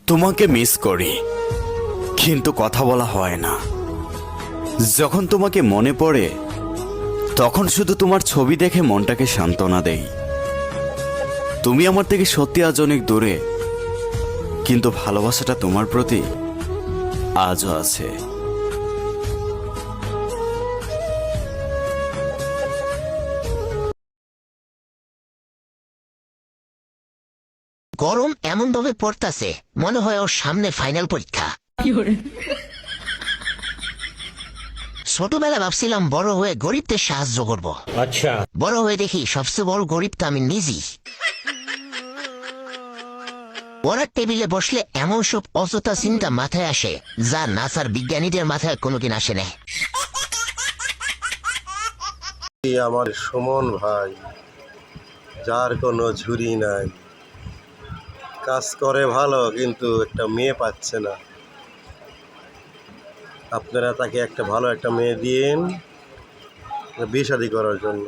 তোমাকে মিস করি, কিন্তু কথা বলা হয় না। যখন তোমাকে মনে পড়ে তখন শুধু তোমার ছবি দেখে মনটাকে সান্ত্বনা দেই। তুমি আমার থেকে সত্যি আজ অনেক দূরে, কিন্তু ভালোবাসাটা তোমার প্রতি আজও আছে। গরম এমন ভাবে পড়তাছে মনে হয় ওর সামনে ফাইনাল পরীক্ষা। ছোটবেলা ভাবছিলাম বড় হয়ে গরিবদের সাহায্য করব, अच्छा বড় হয়ে দেখি সবচেয়ে বড় গরিব তো আমি নিজেই। পড়ার টেবিলে বসলে এমন সব অযথা চিন্তা মাথায় আসে যা নাসার বিজ্ঞানীদের মাথায় কোনোদিন আসে না। আমার সুমন ভাই, যার কোনো ঝুরি নাই, কাজ করে ভালো কিন্তু একটা মেয়ে পাচ্ছে না। আপনারা তাকে একটা ভালো একটা মেয়ে দিন বিয়ে শাদী করার জন্য।